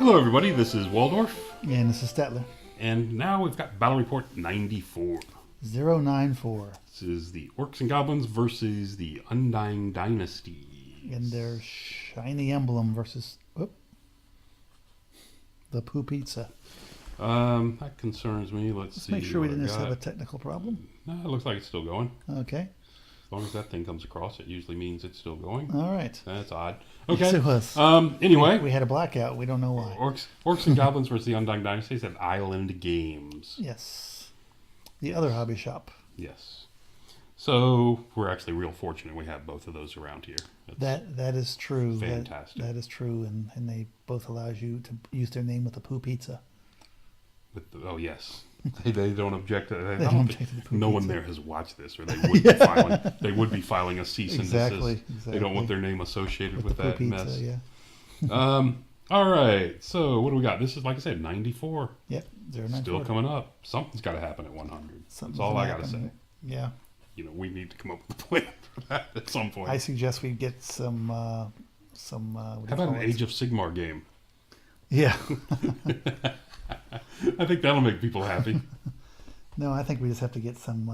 Hello everybody, this is Waldorf, And this is Statler. and now we've got Battle Report 94. 094. This is the Orcs and Goblins versus the Undying Dynasties. And their shiny emblem versus the Poo Pizza. That concerns me. Let's see. Make sure we what I didn't just got. have a technical problem. No, it looks like it's still going. Okay. As long as that thing comes across, it usually means it's still going. All right. That's odd. Yes, Okay. it was. Anyway, We had a blackout. We don't know why. Orcs and Goblins versus the Undying Dynasties at Island Games. Yes. The other hobby shop. Yes. So we're actually real fortunate we have both of those around here. That's That is true. fantastic. That is true, and they both allows you to use their name with the Poo Pizza. Oh yes, they don't object to that. They don't object to the Poo No one Pizza. there has watched this, or they would be filing. They would be filing a cease and Exactly. desist. They don't want their name associated with the Poo that Pizza, mess. yeah. All right. So what do we got? This is, like I said, 94. Yep. 094. Still coming up. Something's got to happen at 100. Something's That's all I gonna got to say. happen. Yeah. You know, we need to come up with a plan for that at some point. I suggest we get some. What do you How about call an it? Age of Sigmar game? Yeah. I think that'll make people happy. No, I think we just have to get some,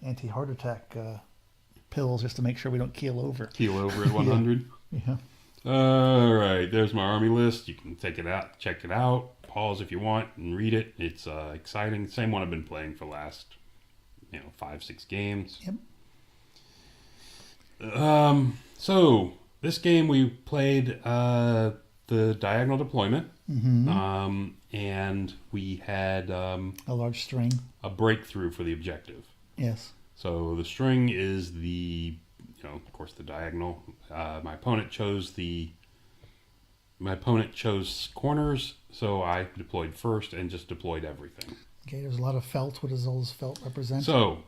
anti-heart attack pills just to make sure we don't keel over. Keel over at 100. Yeah. All right, there's my army list. You can take it out, check it out, pause if you want, and read it. It's exciting. Same one I've been playing for the last, 5-6 games. Yep. So this game we played the diagonal deployment, and we had A large string. a breakthrough for the objective. Yes. So the string is of course, the diagonal. My opponent chose corners, so I deployed first and just deployed everything. Okay, there's a lot of felt. What does all this felt represent? So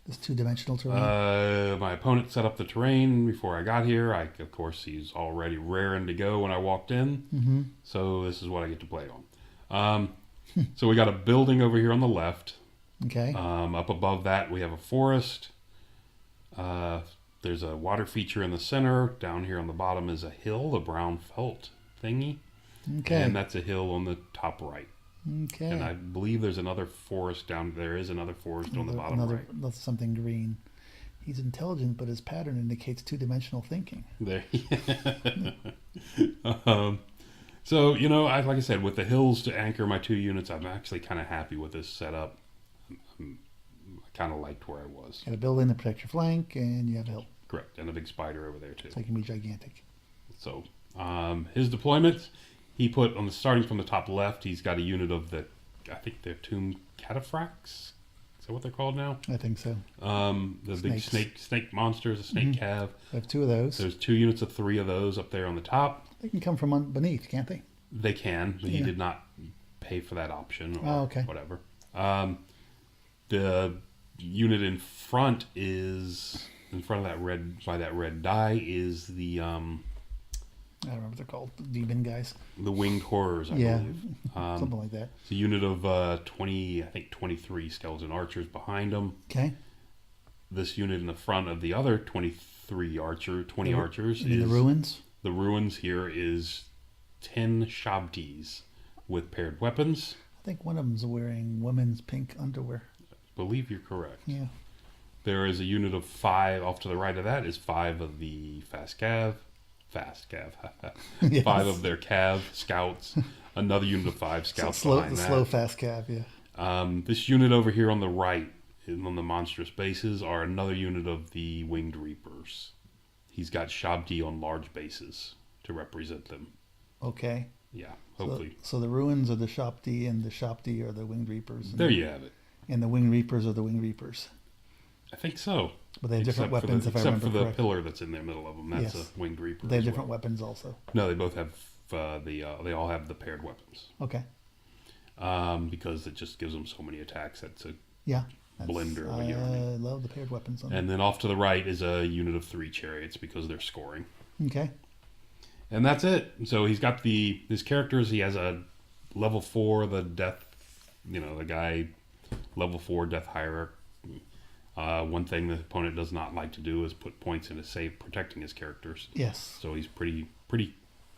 This two-dimensional terrain. my opponent set up the terrain before I got here. Of course, he's already raring to go when I walked in. So this is what I get to play on. So we got a building over here on the left. Okay. Up above that, we have a forest. There's a water feature in the center. Down here on the bottom is a hill, a brown felt thingy. Okay. And that's a hill on the top right. Okay. And I believe there's another forest down there. Is another forest on the bottom right. That's something green. He's intelligent, but his pattern indicates two-dimensional thinking. There. So, like I said, with the hills to anchor my 2 units, I'm actually kind of happy with this setup. I kind of liked where I was. Got a building to protect your flank, and you have a hill. Correct. And a big spider over there, too. So it can be gigantic. So, his deployment, he put starting from the top left, he's got a unit of I think they're tomb cataphracts. Is that what they're called now? I think so. The big snake monsters, a snake cav. I have 2 of those. There's 2 units of 3 of those up there on the top. They can come from beneath, can't they? They can, but he Yeah. did not pay for that option or okay. whatever. The unit in front of that red die is the I don't remember what they're called. The demon guys. the winged horrors, I Yeah. believe. Something like that. It's a unit of 23 skeleton archers behind them. Okay. This unit in the front of the other 20 archers In is the ruins? The ruins here is 10 shabtis with paired weapons. I think one of them's wearing women's pink underwear. I believe you're correct. Yeah. There is a unit of 5 off to the right of that is 5 of the fast cav. Yes. 5 of their cav scouts. Another unit of 5 scouts slow, behind the that. slow fast cav, yeah. This unit over here on the right, on the monstrous bases, are another unit of the winged reapers. He's got shabti on large bases to represent them. Okay. Yeah, hopefully. So the ruins are the Shopti, and the Shopti are the Winged Reapers. And There you have it. And the Winged Reapers are the Winged Reapers. I think so. But they have different weapons, if I remember Except for the correct. pillar that's in the middle of them. That's Yes. a winged reaper. They have as different well. weapons also. No, they both have they all have the paired weapons. Okay. Because it just gives them so many attacks. That's a Yeah. blender of a I unit. love the paired weapons on them. And then off to the right is a unit of 3 chariots because they're scoring. Okay. And that's it. So he's got his characters. He has a level 4, the death, the guy, level 4 death hierarchy. One thing the opponent does not like to do is put points into save protecting his characters. Yes. So he's pretty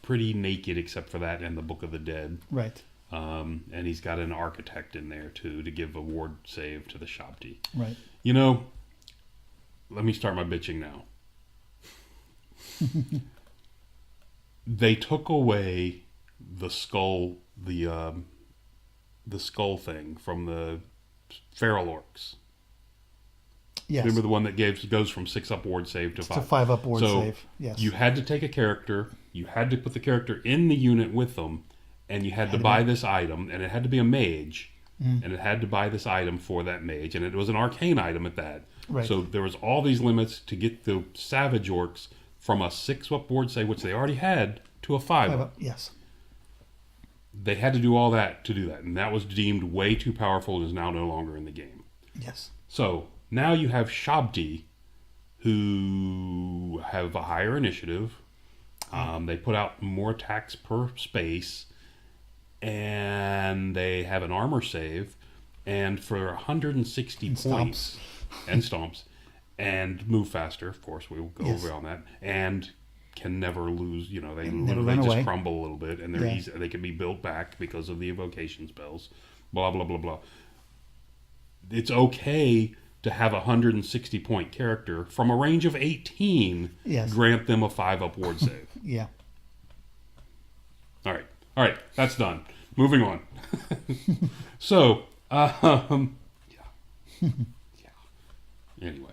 pretty naked except for that and the Book of the Dead. Right. And he's got an architect in there too to give a ward save to the Shabti. Right. You know, let me start my bitching now. They took away the skull, the skull thing from the feral orcs. Yes. Remember the one that goes from 6 up ward save to 5? To 5 up ward So save. Yes. you had to take a character, you had to put the character in the unit with them, and you had to buy this item, and it had to be a mage, and it had to buy this item for that mage, and it was an arcane item at that. Right. So there was all these limits to get the savage orcs from a 6 up ward save, which they already had, to a 5 5 up. up. Yes. They had to do all that to do that, and that was deemed way too powerful and is now no longer in the game. Yes. So now you have Shabti, who have a higher initiative. They put out more attacks per space, and they have an armor save, and for 160 points, and stomps, and move faster. Of course, we will go over on that, and can never lose. You know, they just crumble a little bit, and they're easy. They can be built back because of the evocation spells. Blah blah blah blah. It's okay to have a 160 point character from a range of 18. Yes. Grant them a 5 up ward save. Yeah. All right, that's done. Moving on. So, yeah. Anyway,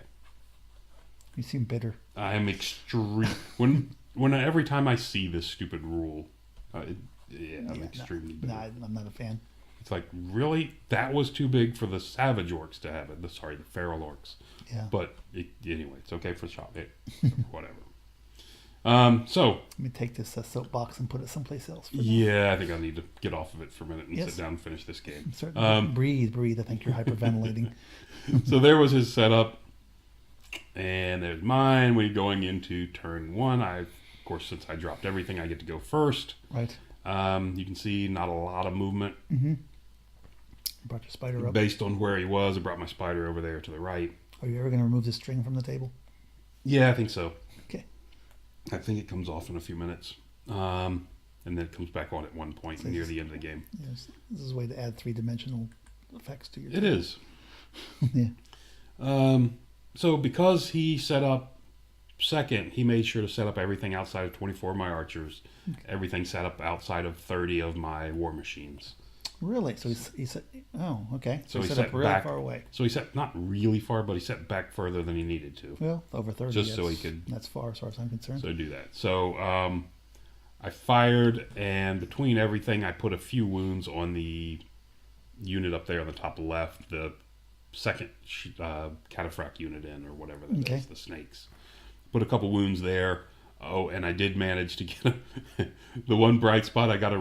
You seem bitter. I am extreme. When every time I see this stupid rule, I'm extremely bitter. No, I'm not a fan. It's like, really? That was too big for the savage orcs to have it. The feral orcs. Yeah. But anyway, it's okay for the shop. Whatever. So Let me take this soapbox and put it someplace else. Yeah, I think I need to get off of it for a minute and sit down and finish this game. Certainly. Breathe. I think you're hyperventilating. So there was his setup, and there's mine. We're going into turn 1. Of course, since I dropped everything, I get to go first. Right. You can see not a lot of movement. Mm-hmm. Brought your spider up. Based on where he was, I brought my spider over there to the right. Are you ever going to remove the string from the table? Yeah, I think so. Okay. I think it comes off in a few minutes. And then it comes back on at one point near the end of the game. Yes. This is a way to add 3-dimensional effects to your It is. Yeah. So because he set up second, he made sure to set up everything outside of 24 of my archers. Okay. Everything set up outside of 30 of my war machines. Really? So he set... Oh, okay. So he set set up really back, far away. So he set not really far, but he set back further than he needed to. Well, over 30. Just so he could... That's far as far as I'm concerned. So do that. So I fired, and between everything, I put a few wounds on the unit up there on the top left, the second cataphract unit in, or whatever that is, the snakes. Put a couple wounds there. Oh, and I did manage to get the one bright spot. I got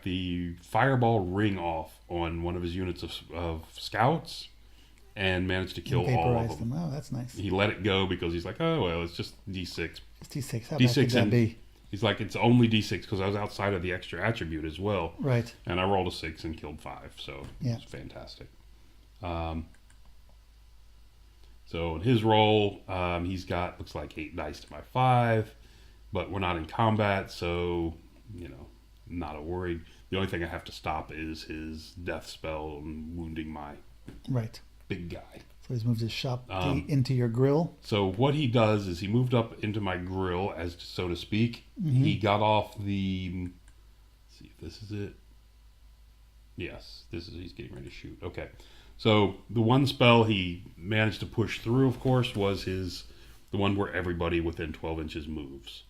the fireball ring off on one of his units of scouts, and managed to kill all of them. Oh, that's nice. He let it go because he's like, oh well, it's just D6. It's D6. How D6 bad could that be? He's like, it's only D6 because I was outside of the extra attribute as well. Right. And I rolled a 6 and killed 5, so it's fantastic. So in his roll, he's got, looks like 8 dice to my 5, but we're not in combat, so, not a worry. The only thing I have to stop is his death spell and wounding my big guy. So he's moved his shop into your grill. So what he does is he moved up into my grill, as so to speak. Mm-hmm. He got off the, let's see if this is it. Yes, he's getting ready to shoot. Okay. So the one spell he managed to push through, of course, was the one where everybody within 12 inches moves.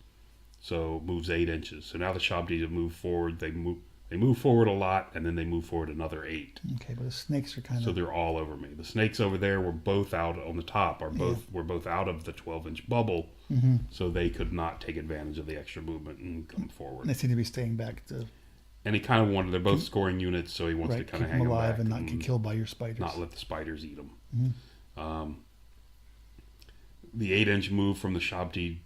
So moves 8 inches. So now the Shabdi have moved forward. They move forward a lot, and then they move forward another 8. Okay, but the snakes are kind of... So they're all over me. The snakes over there were both out on the top. Were both out of the 12-inch bubble, so they could not take advantage of the extra movement and come forward. They seem to be staying back to... And he kind of wanted... They're both scoring units, so he wants to kind of hang them alive back and not get killed by your spiders. Not let the spiders eat them. The 8-inch move from the Shabdi,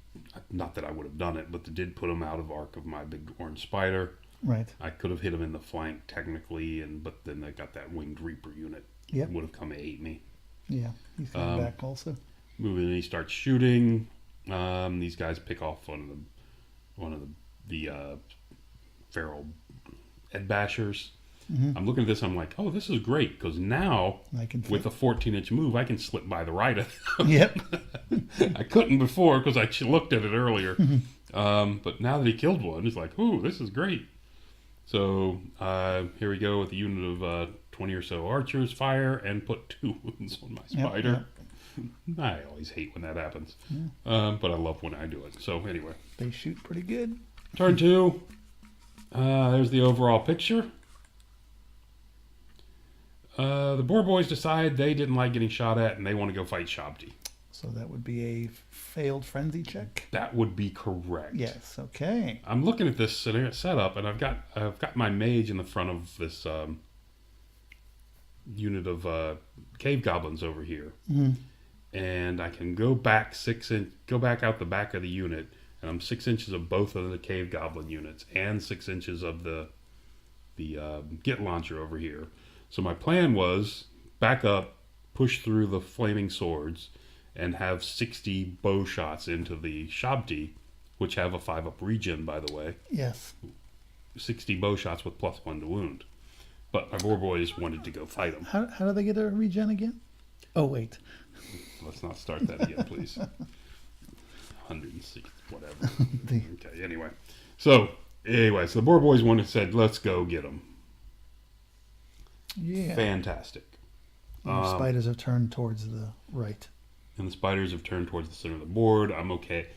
not that I would have done it, but it did put him out of arc of my big orange spider. Right. I could have hit him in the flank technically, but then they got that winged reaper unit. Yep. Would have come and ate me. Yeah, he's coming back also. Moving, and he starts shooting. These guys pick off one of the the feral Ed Bashers. Mm-hmm. I'm looking at this. I'm like, oh, this is great because now I can with a 14-inch move, I can slip by the right of them. Yep. I couldn't before because I looked at it earlier. But now that he killed one, it's like, ooh, this is great. So here we go with a unit of 20 or so archers, fire, and put 2 wounds on my spider. Yep. I always hate when that happens. Yeah. But I love when I do it. So anyway. They shoot pretty good. Turn 2. There's the overall picture. The Boar Boys decide they didn't like getting shot at and they want to go fight Shabti. So that would be a failed frenzy check? That would be correct. Yes, okay. I'm looking at this setup and I've got my mage in the front of this unit of cave goblins over here. Mm-hmm. And I can go back out the back of the unit, and I'm 6 inches of both of the cave goblin units and 6 inches of the git launcher over here. So my plan was back up, push through the flaming swords, and have 60 bow shots into the Shabti, which have a 5-up regen, by the way. Yes. 60 bow shots with +1 to wound. But my Boar Boys wanted to go fight them. How do they get a regen again? Oh, wait. Let's not start that again, please. 106, whatever. Okay, anyway. So the Boar Boys said, let's go get them. Yeah. Fantastic. And the spiders have turned towards the right. And the spiders have turned towards the center of the board. I'm okay.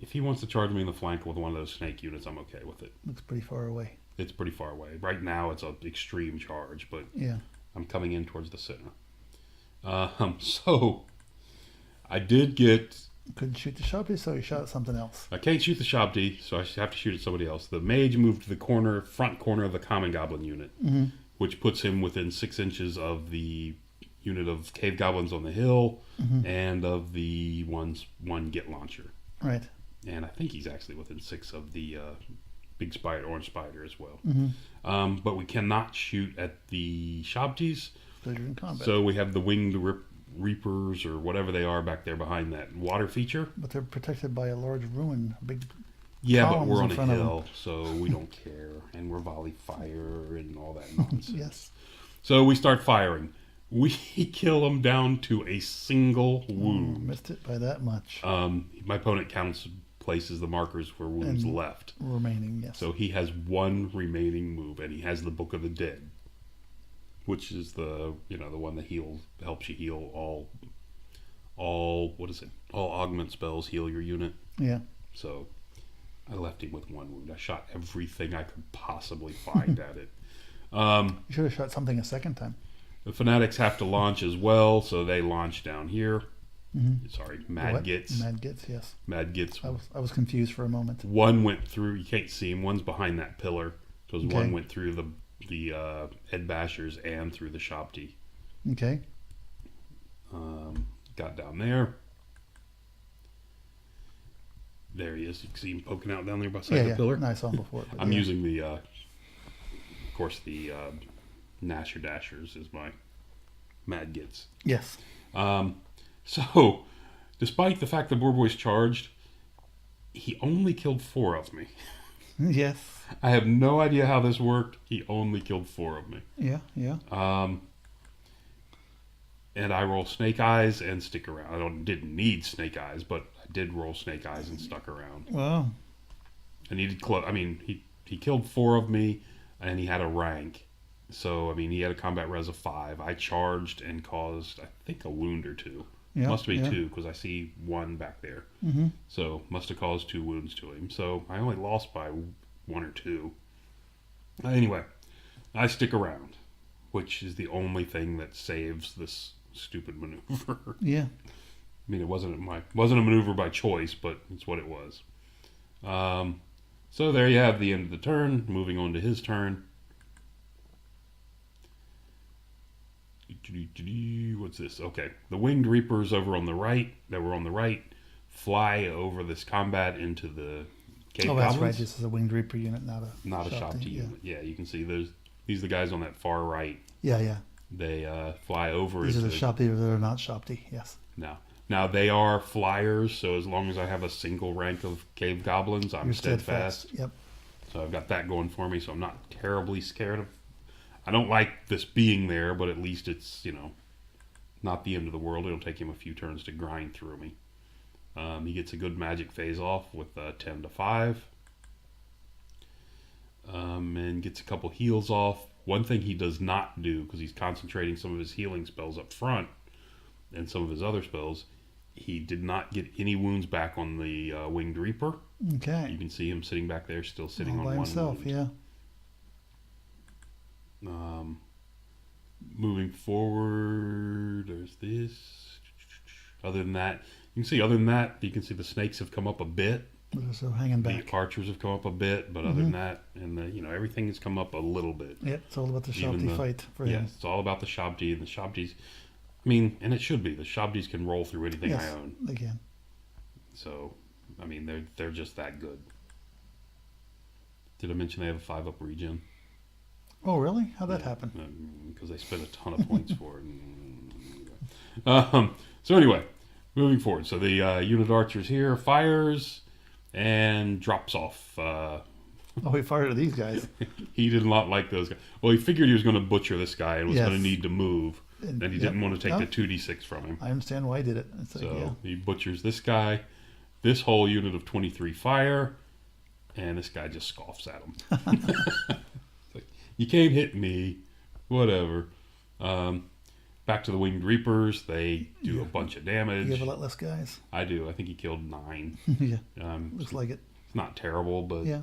If he wants to charge me in the flank with one of those snake units, I'm okay with it. Looks pretty far away. It's pretty far away. Right now, it's an extreme charge, but yeah. I'm coming in towards the center. So I did get... Couldn't shoot the Shabti, so he shot at something else. I can't shoot the Shabti, so I have to shoot at somebody else. The mage moved to the front corner of the common goblin unit, which puts him within 6 inches of the unit of cave goblins on the hill and of the one git launcher. Right. And I think he's actually within 6 of the big spider, orange spider as well. But we cannot shoot at the Shabtis. So you're in combat. So we have the winged reapers or whatever they are back there behind that water feature. But they're protected by a large ruin, big but we're on a hill, so we don't care. And we're volley fire and all that nonsense. Yes. So we start firing. We kill them down to a single wound. Missed it by that much. My opponent places the markers for wounds left. Remaining, yes. So he has 1 remaining move, and he has the Book of the Dead, which is the one that helps you heal all augment spells heal your unit. Yeah. So I left him with 1 wound. I shot everything I could possibly find at it. You should have shot something a second time. The fanatics have to launch as well, so they launch down here. Sorry, Mad Gits. Mad Gits, yes. Mad Gits. I was confused for a moment. 1 went through. You can't see him. 1's behind that pillar. So 1 went through the Ed Bashers and through the Shabti. Okay. Got down there. There he is. You can see him poking out down there beside the pillar. No, I saw him before. I'm using the, of course, the Nasher Dashers is my Mad Gits. Yes. So, despite the fact the Boar Boys charged, he only killed 4 of me. Yes. I have no idea how this worked. He only killed 4 of me. Yeah. And I roll Snake Eyes and stick around. I didn't need Snake Eyes, but I did roll Snake Eyes and stuck around. Wow. And he killed 4 of me, and he had a rank. So, he had a combat res of 5. I charged and caused, I think, a wound or 2. Must be 2, because I see 1 back there. So, must have caused 2 wounds to him. So, I only lost by 1 or 2. Anyway, I stick around, which is the only thing that saves this stupid maneuver. Yeah. It wasn't a maneuver by choice, but it's what it was. So, there you have the end of the turn. Moving on to his turn. What's this? Okay. The Winged Reapers that were on the right, fly over this combat into the cave goblins. That's right. This is a Winged Reaper unit, not a Shabti unit. Yeah, you can see these are the guys on that far right. Yeah. They fly over. These are the Shabti that are not Shabti, yes. Now they are flyers, so as long as I have a single rank of cave goblins, I'm steadfast. Yep. So I've got that going for me, so I'm not terribly scared of... I don't like this being there, but at least it's, not the end of the world. It'll take him a few turns to grind through me. He gets a good magic phase off with 10 to 5. And gets a couple heals off. One thing he does not do, because he's concentrating some of his healing spells up front and some of his other spells, he did not get any wounds back on the Winged Reaper. Okay. You can see him sitting back there, still sitting All on by one himself, wound. yeah. Moving forward, there's this. Other than that, you can see the snakes have come up a bit. They're so hanging back. The archers have come up a bit, but other than that, and everything has come up a little bit. Yep, it's all about the Shabti fight for him. Yes, it's all about the Shabti, and the Shabtis. And it should be. The Shabtis can roll through anything I own. They can. So, they're just that good. Did I mention they have a 5-up regen? Oh, really? How'd that happen? Because they spent a ton of points for it. So anyway, moving forward. So the unit archers here fires and drops off. Oh, he fired at these guys. He did not like those guys. Well, he figured he was going to butcher this guy and was Yes. going to need to move. And he didn't want to take No. the 2d6 from him. I understand why he did it. It's like, So he butchers this guy, this whole unit of 23 fire, and this guy just scoffs at him. It's like, you can't hit me, whatever. Back to the Winged Reapers, they do a bunch of damage. You have a lot less guys. I do. I think he killed 9. Yeah, looks like it. It's not terrible, but, Yeah,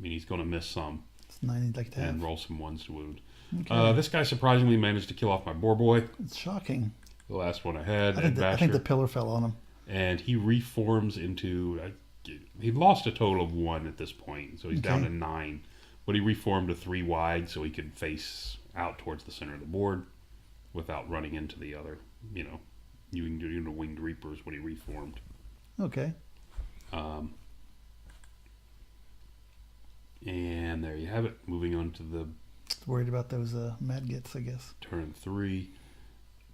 he's going to miss some it's 9 he'd like to have. and roll some ones to wound. Okay. This guy surprisingly managed to kill off my boar boy, It's shocking. the last one I had, I think the pillar fell on him. and he reforms into... he lost a total of 1 at this point, so he's down to 9. But he reformed to 3 wide so he could face out towards the center of the board without running into the other, you can do the Winged Reapers when he reformed. Okay. And there you have it. Moving on to the Worried about those Madgets, I guess. turn 3.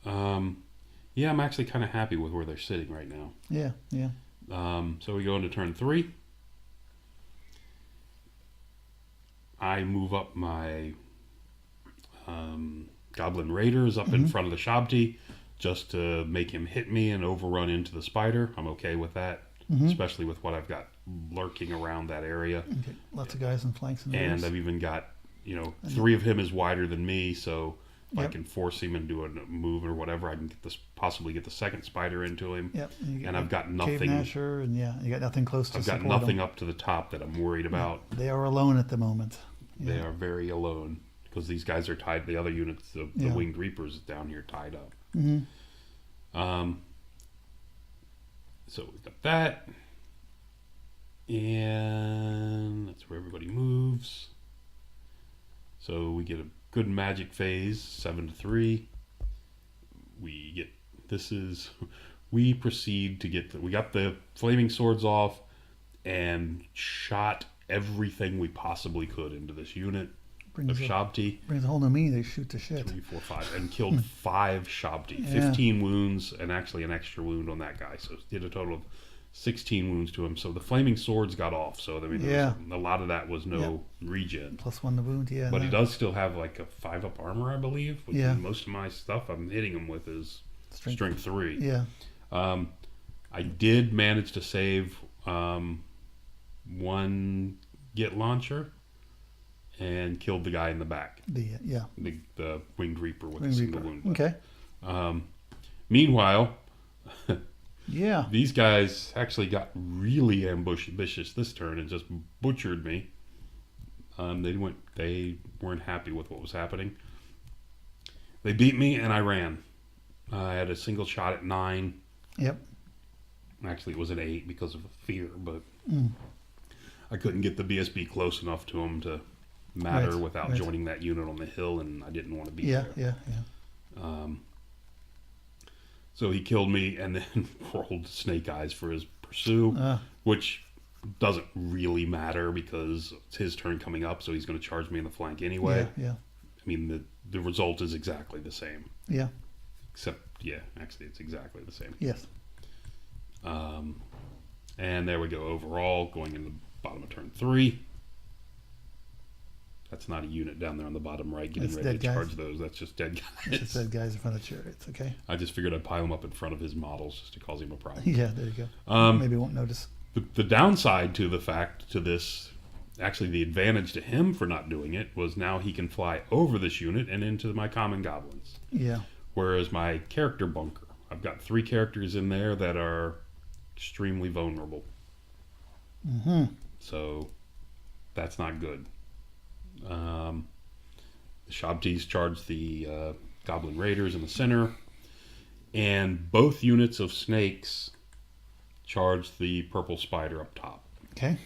Yeah, I'm actually kind of happy with where they're sitting right now. Yeah, yeah. So we go into turn 3. I move up my Goblin Raiders up in front of the Shabti just to make him hit me and overrun into the spider. I'm okay with that, especially with what I've got lurking around that area. Okay. Lots of guys in flanks and And rears. I've even got, 3 of him is wider than me, so if I Yep. can force him and do a move or whatever, I can possibly get the second spider into him. Yep. And I've got Cave nothing. Nasher, and you got nothing close to I've got support nothing them. up to the top that I'm worried about. They are alone at the moment. They are very alone because these guys are tied. The other units, the Winged Reapers down here, tied up. So we've got that, and that's where everybody moves. So we get a good magic phase, 7 to 3. We proceed to get we got the flaming swords off and shot everything we possibly could into this unit of Shabti. Brings a whole new meaning. They shoot to shit. 3, 4, 5, and killed 5 Shabti. Yeah. 15 wounds, and actually an extra wound on that guy. So did a total of 16 wounds to him. So the flaming swords got off. So there was a lot of that was no regen. +1 to wound, yeah. But he does still have like a 5-up armor, I believe. Which most of my stuff I'm hitting him with is strength 3. Yeah. I did manage to save 1 Git launcher and killed the guy in the back. The Winged Reaper with Winged a single Reaper. wound. Okay. Meanwhile, Yeah. these guys actually got really ambitious this turn and just butchered me. They weren't happy with what was happening. They beat me and I ran. I had a single shot at 9. Yep. Actually, it was an 8 because of fear, but I couldn't get the BSB close enough to him to matter without joining that unit on the hill, and I didn't want to be there. Yeah. So he killed me and then rolled Snake Eyes for his pursue, which doesn't really matter because it's his turn coming up, so he's going to charge me in the flank anyway. Yeah. The result is exactly the same. Yeah. Except, actually it's exactly the same. Yes. And there we go. Overall, going into bottom of turn 3. That's not a unit down there on the bottom right getting That's ready dead to guys. charge those. That's just dead It guys. said guys in front of chariots. Okay. I just figured I'd pile them up in front of his models just to cause him a problem. Yeah, there you go. Maybe won't notice. The downside to this, actually the advantage to him for not doing it, was now he can fly over this unit and into my common goblins. Yeah. Whereas my character bunker, I've got 3 characters in there that are extremely vulnerable. Mm-hmm. So that's not good. The Shabtis charge the Goblin Raiders in the center, and both units of snakes charge the purple spider up top. Okay.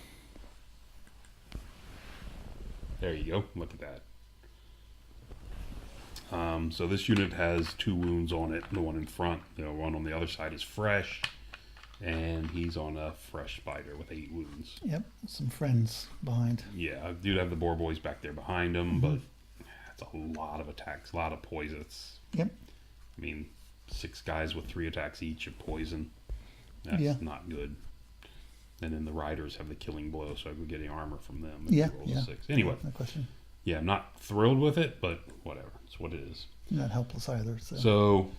There you go. Look at that. So this unit has 2 wounds on it. The one in front, the one on the other side is fresh, and he's on a fresh spider with 8 wounds. Yep. Some friends behind. Yeah, I do have the boar boys back there behind him, but that's a lot of attacks, a lot of poisons. Yep. I mean, 6 guys with 3 attacks each of poison. That's Yeah. not good. And then the riders have the killing blow, so I could get armor from them. Yeah, Roll a yeah. 6. Anyway, No question. yeah, I'm not thrilled with it, but whatever. It's what it is. Not helpless either. So. So,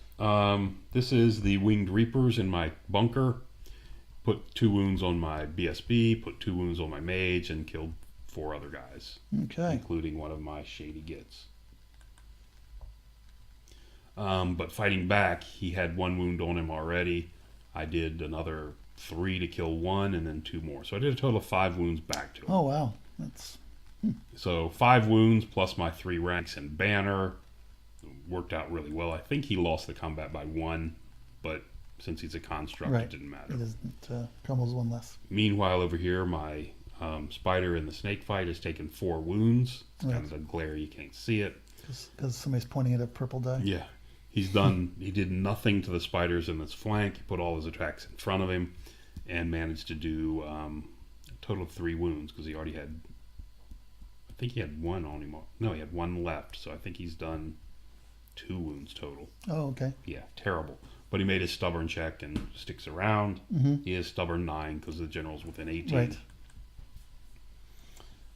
this is the Winged Reapers in my bunker. Put 2 wounds on my BSB, put 2 wounds on my mage, and killed 4 other guys, Okay. including one of my shady gits. But fighting back, he had 1 wound on him already. I did another 3 to kill 1, and then 2 more. So I did a total of 5 wounds back to him. Oh wow. That's. So 5 wounds plus my 3 ranks and banner worked out really well. I think he lost the combat by 1, but since he's a construct, Right. it didn't matter. It doesn't. Crumbles one less. Meanwhile, over here, my spider in the snake fight has taken 4 wounds. It's Right. kind of a glare, you can't see it. Because somebody's pointing at a purple die. Yeah. He did nothing to the spiders in this flank. He put all his attacks in front of him and managed to do a total of 3 wounds because he already had, I think he had 1 on him. No, he had 1 left. So I think he's done 2 wounds total. Oh, okay. Yeah, terrible. But he made his stubborn check and sticks around. Mm-hmm. He is stubborn 9 because the general's within 18. Right.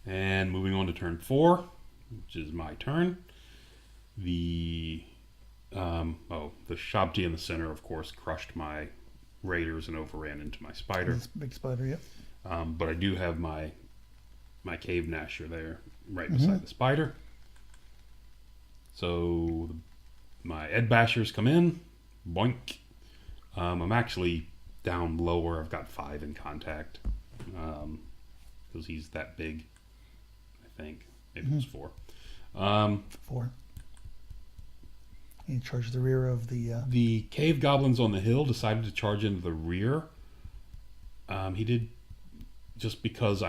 And moving on to turn 4, which is my turn. The Shabti in the center, of course, crushed my raiders and overran into my spider. This big spider. Yep. But I do have my cave gnasher there, right beside the spider. So my Ed Bashers come in, boink. I'm actually down lower. I've got 5 in contact because he's that big. I think maybe it was 4. 4. He charged the rear of the. The cave goblins on the hill decided to charge into the rear. He did just because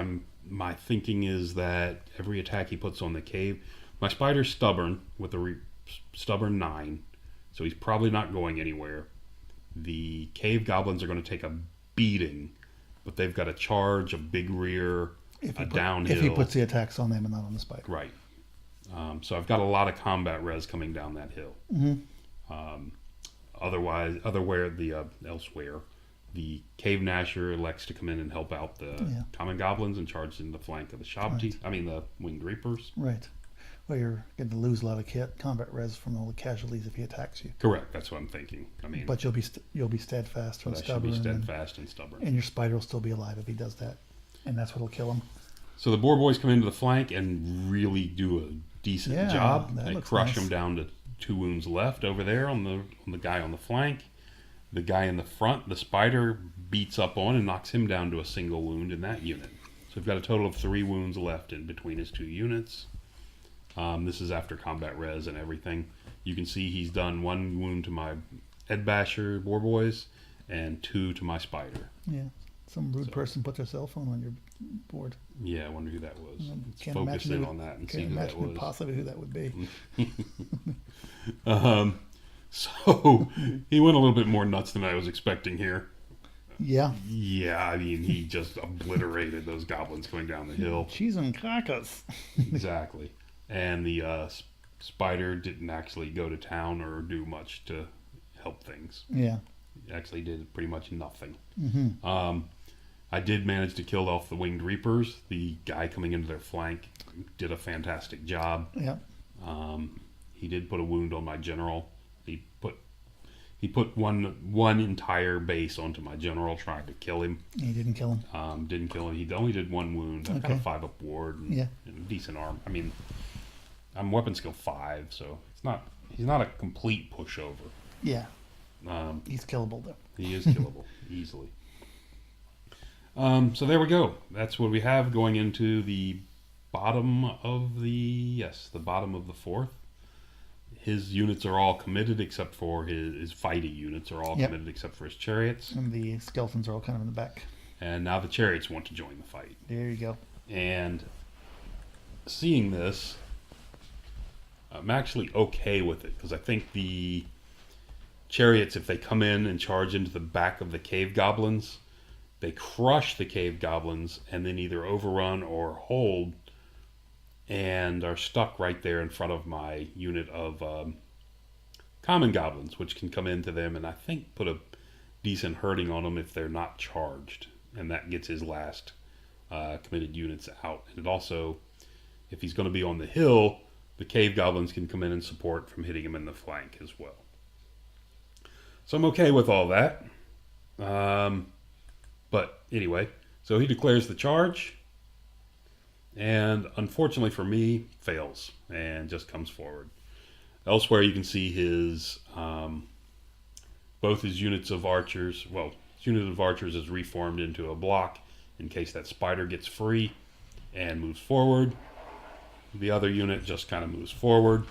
my thinking is that every attack he puts on the cave, my spider's stubborn with a stubborn 9, so he's probably not going anywhere. The cave goblins are going to take a beating, but they've got a charge, a big rear, downhill. If he puts the attacks on them and not on the spider. Right. So I've got a lot of combat res coming down that hill. Mm-hmm. Elsewhere, the Cave Gnasher elects to come in and help out the common goblins and charge in the flank of the Shabti. Right. The Winged Reapers. Right. Well, you're going to lose a lot of combat res from all the casualties if he attacks you. Correct. That's what I'm thinking. But you'll be steadfast and I should stubborn. be steadfast and stubborn. And your spider will still be alive if he does that, and that's what'll kill him. So the boar boys come into the flank and really do a decent job. They crush him down to 2 wounds left over there on the guy on the flank. The guy in the front, the spider, beats up on and knocks him down to a single wound in that unit. So we've got a total of 3 wounds left in between his 2 units. This is after combat res and everything. You can see he's done 1 wound to my Ed Basher boar boys and 2 to my spider. Yeah. Some rude person put their cell phone on your board. Yeah, I wonder who that was. Let's Can't focus imagine in on that and see Can't who that imagine was. possibly who that would be. So he went a little bit more nuts than I was expecting here. Yeah. Yeah, he just obliterated those goblins going down the hill. Cheese and crackers. Exactly. And the spider didn't actually go to town or do much to help things. Yeah. He actually did pretty much nothing. Mm-hmm. I did manage to kill off the Winged Reapers. The guy coming into their flank did a fantastic job. Yeah. He did put a wound on my general. He put one entire base onto my general, trying to kill him. You didn't kill him. Didn't kill him. He only did one wound. I've got a 5-up ward and, and decent arm. I mean, I'm weapon skill 5, so he's not a complete pushover. Yeah. He's killable though. He is killable easily. So there we go. That's what we have going into the bottom of the bottom of the 4th. His units are all committed except for his fighting units are all committed except for his chariots. And the skeletons are all kind of in the back. And now the chariots want to join the fight. There you go. And seeing this, I'm actually okay with it because I think the chariots, if they come in and charge into the back of the cave goblins, they crush the cave goblins and then either overrun or hold and are stuck right there in front of my unit of common goblins, which can come into them and I think put a decent hurting on them if they're not charged. And that gets his last committed units out. And it also, if he's going to be on the hill, the cave goblins can come in and support from hitting him in the flank as well. So I'm okay with all that. But anyway, so he declares the charge. And unfortunately for me, fails and just comes forward. Elsewhere, you can see his both his units of archers. Well, his unit of archers is reformed into a block in case that spider gets free and moves forward. The other unit just kind of moves forward.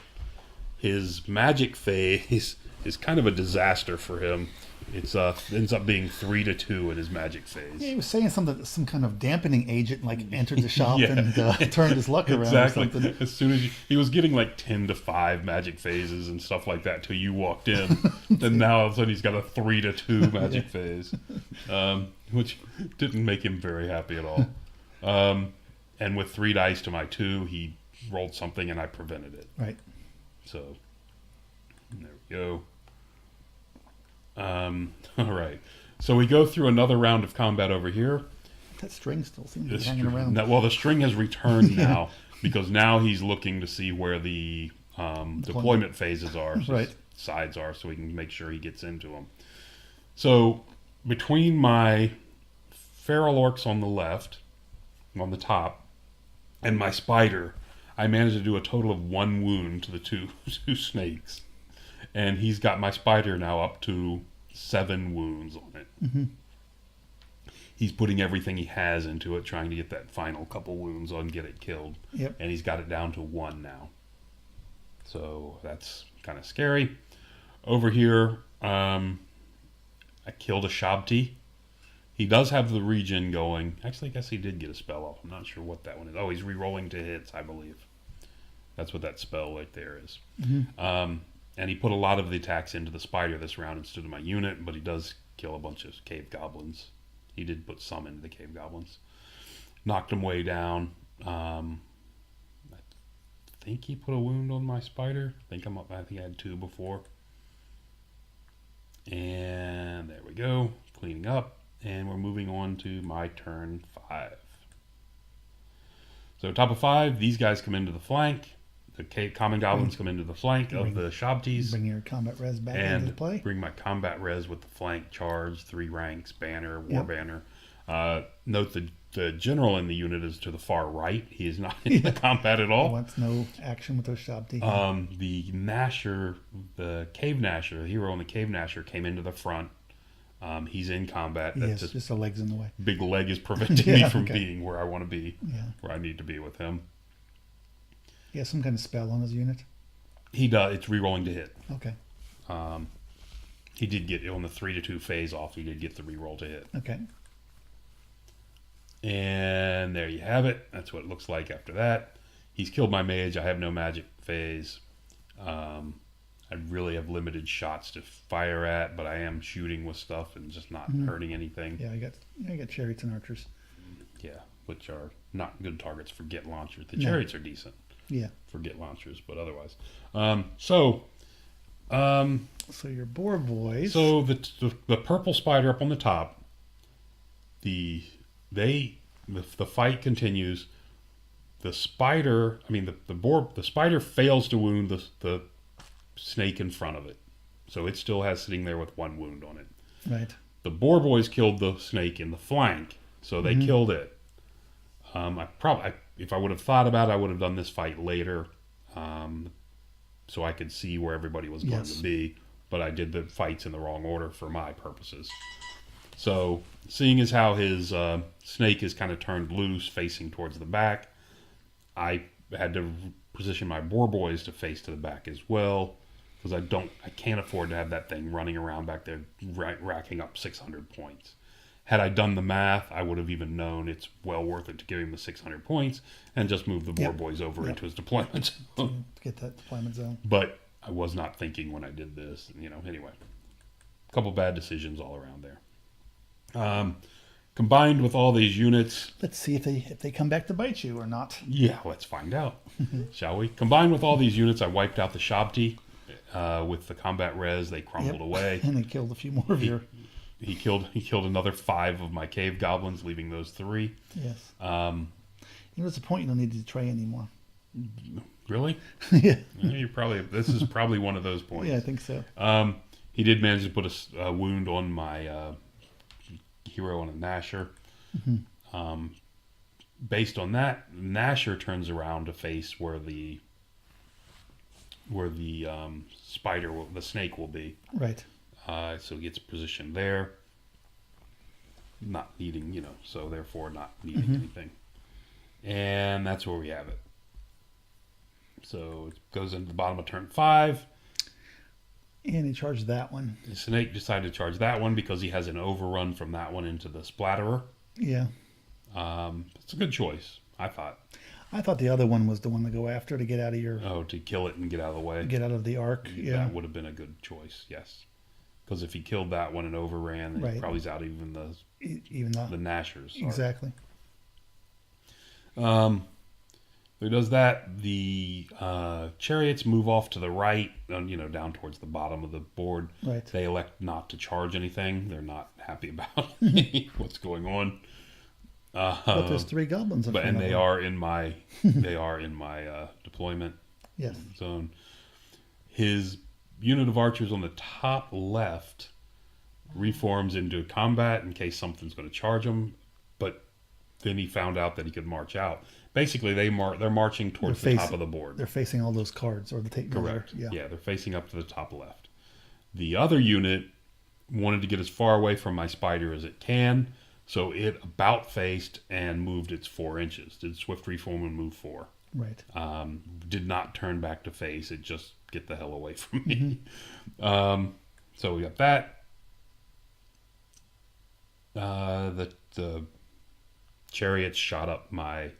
His magic phase is kind of a disaster for him. It's ends up being 3-2 in his magic phase. Yeah, he was saying something, some kind of dampening agent like entered the shop and turned his luck around. Exactly. Or something. As soon as he was getting like 10-5 magic phases and stuff like that till you walked in, and now all of a sudden he's got a 3-2 magic phase, which didn't make him very happy at all. And with 3 dice to my 2, he rolled something and I prevented it. Right. So there we go. All right. So we go through another round of combat over here. That string still seems to be hanging around. Well, the string has returned now because now he's looking to see where the deployment phases are, so sides are, so we can make sure he gets into them. So between my feral orcs on the left, on the top, and my spider, I managed to do a total of 1 wound to the two snakes. And he's got my spider now up to 7 wounds on it. Mm-hmm. He's putting everything he has into it, trying to get that final couple wounds on, get it killed. Yep. And he's got it down to 1 now. So that's kind of scary. Over here, I killed a Shabti. He does have the regen going. Actually, I guess he did get a spell off. I'm not sure what that one is. Oh, he's re-rolling to hits, I believe. That's what that spell right there is. Mm-hmm. And he put a lot of the attacks into the spider this round instead of my unit, but he does kill a bunch of cave goblins. He did put some into the cave goblins. Knocked him way down. I think he put a wound on my spider. I think I had 2 before. And there we go. Cleaning up. And we're moving on to my turn 5. So top of 5, these guys come into the flank. The common goblins come into the flank of the Shabtis. Bring your combat res back into play. Bring my combat res with the flank charge, 3 ranks, banner, war banner. Note the general in the unit is to the far right. He is not in the combat at all. Wants no action with those Shabti. The Gnasher, the Cave Gnasher, the hero in the Cave Gnasher came into the front. He's in combat. Yes, just a leg's in the way. Big leg is preventing me from being where I want to be, where I need to be with him. He has some kind of spell on his unit. He does. It's re-rolling to hit. Okay. He did get on the 3-2 phase off. He did get the re-roll to hit. Okay. And there you have it. That's what it looks like after that. He's killed my mage. I have no magic phase. I really have limited shots to fire at, but I am shooting with stuff and just not hurting anything. Yeah, I got chariots and archers. Yeah, which are not good targets for get launchers. The chariots are decent. Yeah. For get launchers, but otherwise. So your boar boys. So the purple spider up on the top, the the fight continues. The spider, I mean the spider fails to wound the snake in front of it, so it still has sitting there with one wound on it. Right. The boar boys killed the snake in the flank, so they killed it. If I would have thought about it, I would have done this fight later, so I could see where everybody was going to be. But I did the fights in the wrong order for my purposes. So, seeing as how his snake is kind of turned loose, facing towards the back, I had to position my boar boys to face to the back as well, because I can't afford to have that thing running around back there, racking up 600 points. Had I done the math, I would have even known it's well worth it to give him the 600 points and just move the boar boys over into his deployment zone. To get that deployment zone. But I was not thinking when I did this, anyway. A couple bad decisions all around there. Combined with all these units... Let's see if they come back to bite you or not. Yeah, let's find out, shall we? Combined with all these units, I wiped out the Shabti. With the combat res, they crumbled away. And they killed a few more of your... He killed another 5 of my cave goblins, leaving those 3. Yes. What's the point? You don't need to try anymore. Really? Yeah. This is probably one of those points. Yeah, I think so. He did manage to put a wound on my hero on a Nasher. Based on that, Nasher turns around to face where the the snake will be. Right. So he gets positioned there, not needing, so therefore not needing anything. And that's where we have it. So it goes into the bottom of turn 5. And he charged that one. The snake decided to charge that one because he has an overrun from that one into the splatterer. Yeah. It's a good choice, I thought. I thought the other one was the one to go after to get out of your... Oh, to kill it and get out of the way. Get out of the arc, yeah. That would have been a good choice, yes. Because if he killed that one and overran, then he probably's out even the Nashers. Exactly. So he does that. The chariots move off to the right, down towards the bottom of the board. Right. They elect not to charge anything. They're not happy about what's going on. But there's 3 goblins in front of them. They are in my deployment zone. His unit of archers on the top left reforms into combat in case something's going to charge him, but then he found out that he could march out. Basically, they're marching towards the top of the board. They're facing all those cards or the tape. Correct. Yeah, they're facing up to the top left. The other unit wanted to get as far away from my spider as it can, so it about faced and moved its 4 inches. Did swift reform and move 4. Right. Did not turn back to face. It just get the hell away from me. So we got that. The chariots shot up my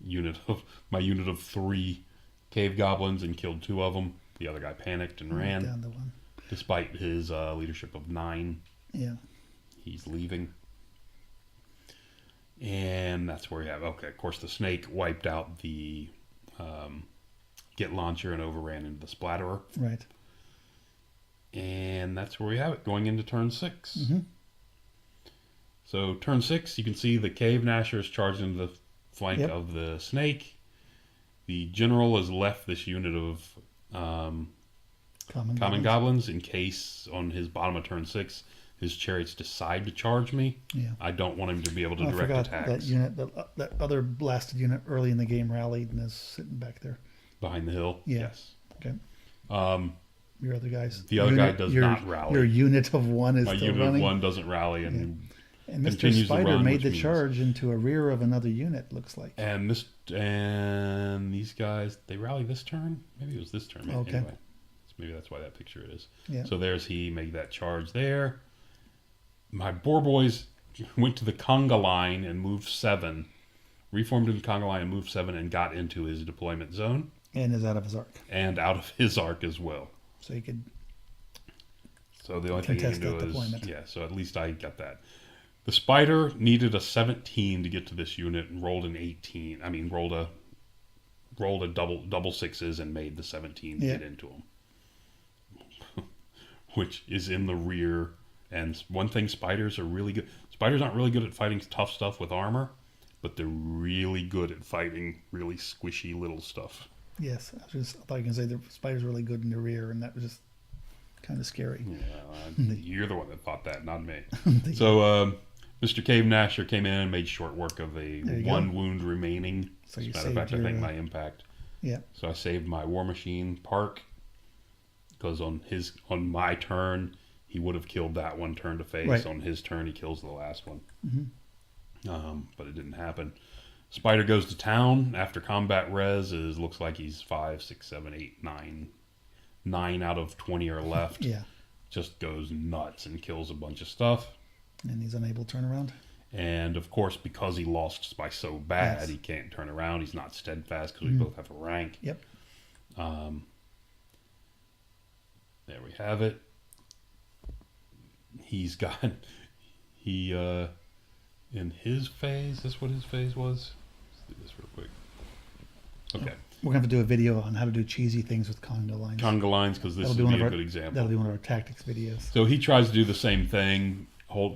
unit of 3 cave goblins and killed 2 of them. The other guy panicked and ran. Down to 1. Despite his leadership of 9. Yeah. He's leaving. And that's where we have... Okay, of course, the snake wiped out the get launcher and overran into the splatterer. Right. And that's where we have it, going into turn 6. So turn 6, you can see the cave Nashers charged into the flank of the snake. The general has left this unit of common goblins in case on his bottom of turn 6 his chariots decide to charge me. Yeah. I don't want him to be able to direct attacks. That unit, that other blasted unit early in the game rallied and is sitting back there. Behind the hill? Yeah. Yes. Okay. Your other guys. The other guy does not rally. Your unit of 1 is My still running. My unit of 1 doesn't rally and Mr. Spider made the charge into a rear of another unit, looks like. And these guys, they rally this turn? Maybe it was this turn. Okay. Anyway, maybe that's why that picture is. Yeah. So he made that charge there. My boar boys went to the conga line and moved 7. Reformed in the conga line and moved 7 and got into his deployment zone. And is out of his arc. And out of his arc as well. So he could So the only thing you can do is... Yeah, so at least I got that. The spider needed a 17 to get to this unit and rolled an 18. I mean, rolled a double 6s and made the 17 to get into him. Which is in the rear. And one thing spiders are really good. Spiders aren't really good at fighting tough stuff with armor, but they're really good at fighting really squishy little stuff. Yes, I thought you were going to say the spider's really good in the rear, and that was just kind of scary. Yeah, you're the one that thought that, not me. So Mr. Cave Nasher came in and made short work of a one wound remaining. So As you a matter of fact, I saved think your, my impact. Yeah, So I saved my War Machine Park because on my turn he would have killed that one turn to face. Right. On his turn he kills the last one. Mm-hmm. But it didn't happen. Spider goes to town after combat res. Looks like he's 5, 6, 7, 8, 9. 9 out of 20 are left. Yeah. Just goes nuts and kills a bunch of stuff. And he's unable to turn around. And of course, because he lost by so bad, Yes. he can't turn around. He's not steadfast because we both have a rank. Yep. There we have it. He's got in his phase. Is this what his phase was? Let's do this real quick. Okay. We're going to have to do a video on how to do cheesy things with conga lines. Conga lines, because this That'll would be be one a of our- good example. That'll be one of our tactics videos. So he tries to do the same thing,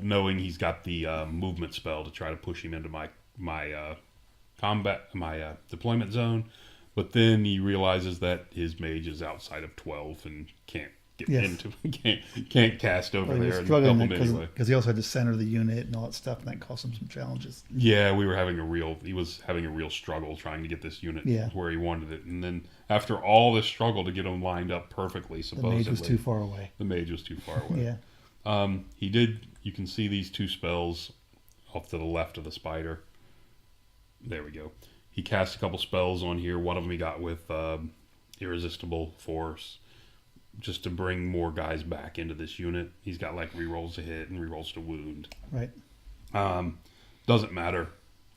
knowing he's got the movement spell to try to push him into my deployment zone, but then he realizes that his mage is outside of 12 and can't get into can't cast over Well, he was there and help struggling him anyway. because he also had to center the unit and all that stuff, and that caused him some challenges. Yeah, he was having a real struggle trying to get this unit where he wanted it, and then after all this struggle to get him lined up perfectly, supposedly The mage was too far away. The mage was too far away. Yeah. He did. You can see these two spells off to the left of the spider. There we go. He cast a couple spells on here. One of them he got with Irresistible Force, just to bring more guys back into this unit. He's got like rerolls to hit and rerolls to wound. Right. Doesn't matter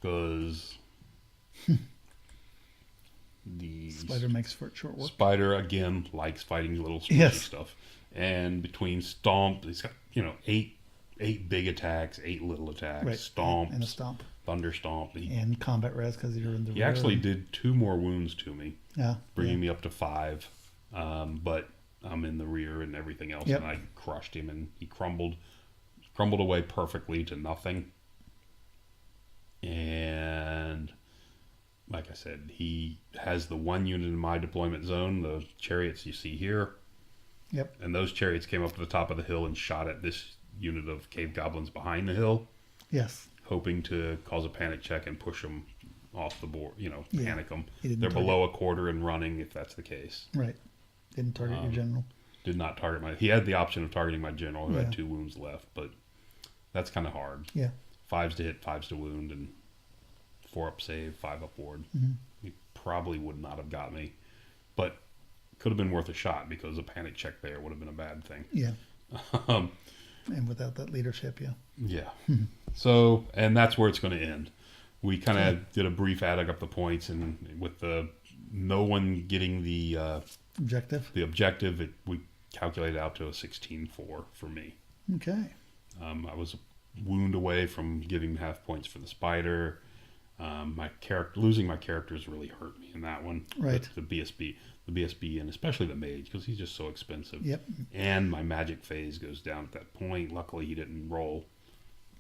because the Spider makes for short work. Spider again likes fighting little squishy stuff. And between Stomp, he's got 8 big attacks, 8 little attacks, Right. Stomps, And a stomp. Thunder Stomp. And combat res because you're in the He rear. actually did 2 more wounds to me, Yeah. bringing me up to 5. But I'm in the rear and everything else, and I crushed him, and he crumbled away perfectly to nothing. And like I said, he has the one unit in my deployment zone, the chariots you see here. Yep. And those chariots came up to the top of the hill and shot at this unit of cave goblins behind the hill, Yes. hoping to cause a panic check and push them off the board, panic them. He They're below a quarter and running if that's the case. Right. Didn't target your general. Did not target he had the option of targeting my general who Yeah. had 2 wounds left, but that's kind of hard. Yeah. 5s to hit, 5s to wound, and 4 up save, 5 up ward. Mm-hmm. He probably would not have got me, but could have been worth a shot because a panic check there would have been a bad thing. Yeah. And without that leadership, yeah. Yeah. So, and that's where it's going to end. We kind of did a brief adding up the points, and with no one getting the objective, we calculated out to a 16-4 for me. Okay. I was a wound away from giving half points for the spider. Losing my characters really hurt me in that one. Right. The BSB, and especially the mage, because he's just so expensive. Yep. And my magic phase goes down at that point. Luckily, he didn't roll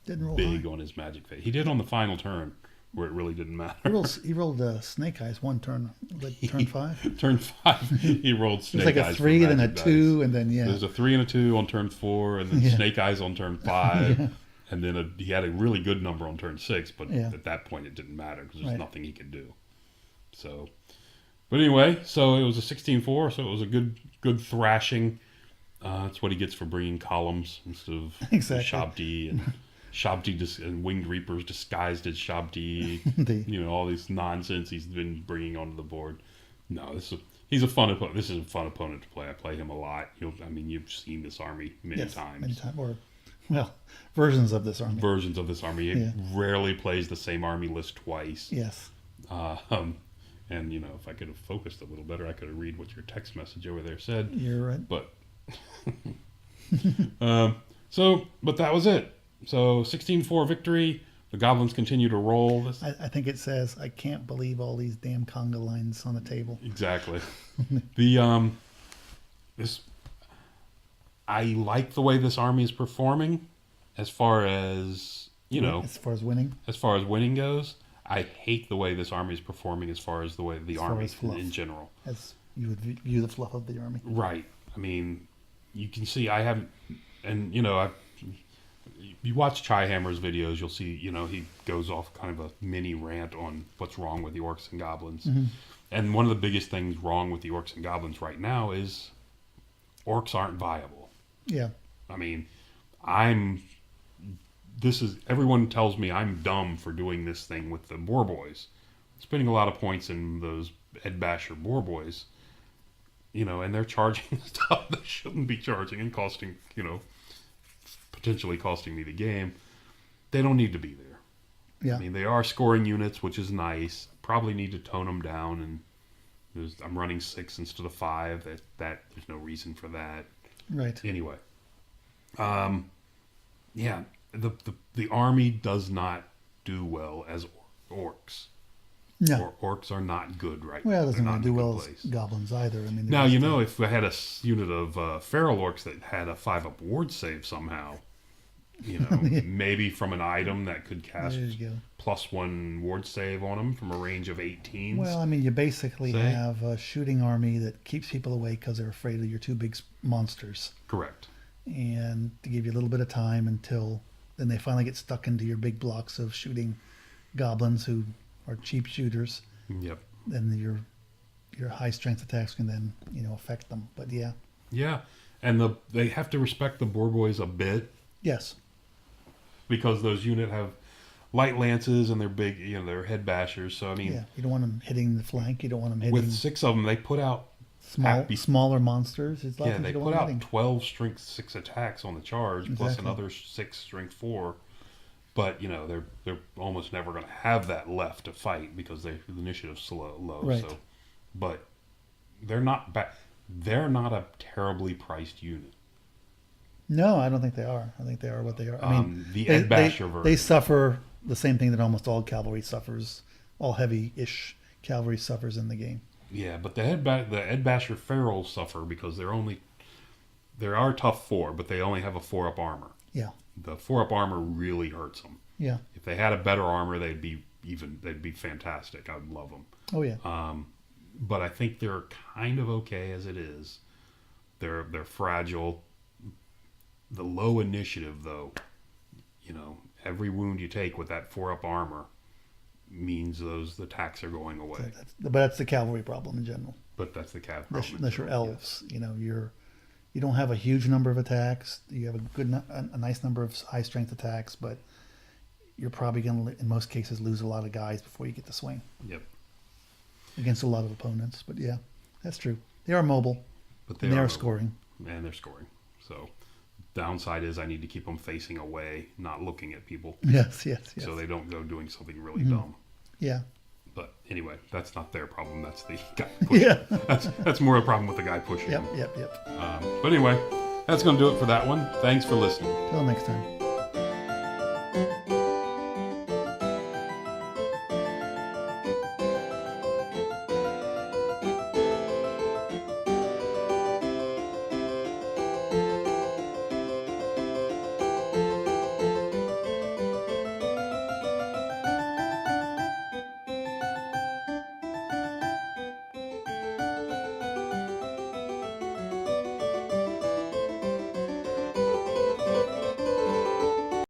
big on his magic phase. He did on the final turn, where it really didn't matter. He rolled Snake Eyes one turn, like turn 5. Turn 5, he rolled Snake Eyes. It was like a 3, then a 2, and then There's a 3 and a 2 on turn 4, and then Snake Eyes on turn 5. And then he had a really good number on turn 6, but at that point it didn't matter because there's nothing he could do. So, but anyway, so it was a 16-4, so it was a good thrashing. That's what he gets for bringing columns instead of Shabdi, and Shabdi and Winged Reapers disguised as Shabdi. All this nonsense he's been bringing onto the board. No, he's a fun opponent. This is a fun opponent to play. I play him a lot. You've seen this army many times. Many times, or versions of this army. He rarely plays the same army list twice. Yes. And if I could have focused a little better, I could have read what your text message over there said. You're right. But but that was it. So 16-4 victory. The goblins continue to roll. I think it says, "I can't believe all these damn conga lines on the table." Exactly. I like the way this army is performing as far as you know, as far as winning, as far as winning goes, I hate the way this army is performing as far as the way the as far army as fluff, in general. as you would view the fluff of the army. Right. I mean, you can see I haven't, and you know, you watch Chaihammer's videos, you'll see, you know, he goes off kind of a mini rant on what's wrong with the Orcs and Goblins. Mm-hmm. And one of the biggest things wrong with the Orcs and Goblins right now is Orcs aren't viable. Yeah. I mean, everyone tells me I'm dumb for doing this thing with the Boar Boys. Spending a lot of points in those Ed Basher Boar Boys, you know, and they're charging stuff they shouldn't be charging and costing, you know, potentially costing me the game. They don't need to be there. Yeah. I mean, they are scoring units, which is nice. Probably need to tone them down, and I'm running 6 instead of 5. That there's no reason for that. Right. Anyway, yeah, the army does not do well as orcs. No. Orcs are not good right Well, it now. doesn't They're really not do in a well good as place. goblins either. I mean, Now, you know, if I had a unit of feral orcs that had a 5-up ward save somehow, you know, maybe from an item that could cast there you go. +1 ward save on them from a range of 18s. Well, I mean, you basically Say? have a shooting army that keeps people away because they're afraid of your two big monsters, Correct. and to give you a little bit of time until then they finally get stuck into your big blocks of shooting goblins who are cheap shooters. Yep. Then your high strength attacks can then, you know, affect them. But yeah, Yeah, and they have to respect the Boar Boys a bit, yes, because those units have light lances and they're big, you know, they're head bashers. So I mean, yeah. You don't want them hitting the flank. You don't want them hitting with 6 of them, they put out smaller monsters. It's a lot of things they you don't put want out hitting. 12 strength 6 attacks on the charge, plus Exactly. another 6 strength 4. But you know, they're almost never going to have that left to fight because the initiative's low. Right. So, but they're not they're not a terribly priced unit. No, I don't think they are. I think they are what they are. I mean, The Ed Basher version. they suffer the same thing that almost all cavalry suffers, all heavy-ish cavalry suffers in the game. Yeah, but the Ed Basher Ferals suffer because they are tough 4, but they only have a 4-up armor. Yeah, The 4-up armor really hurts them. yeah. If they had a better armor, they'd be fantastic. I'd love them. Oh yeah. But I think they're kind of okay as it is. They're fragile. The low initiative, though, you know, every wound you take with that 4-up armor means those attacks are going away. But that's the cavalry problem in general. But that's the cav problem. Unless you're elves, you know, you don't have a huge number of attacks. You have a nice number of high strength attacks, but you're probably going to, in most cases, lose a lot of guys before you get the swing Yep. against a lot of opponents. But yeah, that's true. They are mobile, But and they are mobile. scoring. And they're scoring. So downside is I need to keep them facing away, not looking at people, Yes, yes, yes. so they don't go doing something really dumb. Yeah, But anyway, that's not their problem. That's the guy pushing. yeah. That's more a problem with the guy pushing. Yep, them. yep, yep. But anyway, that's going to do it for that one. Thanks for listening. Till next time.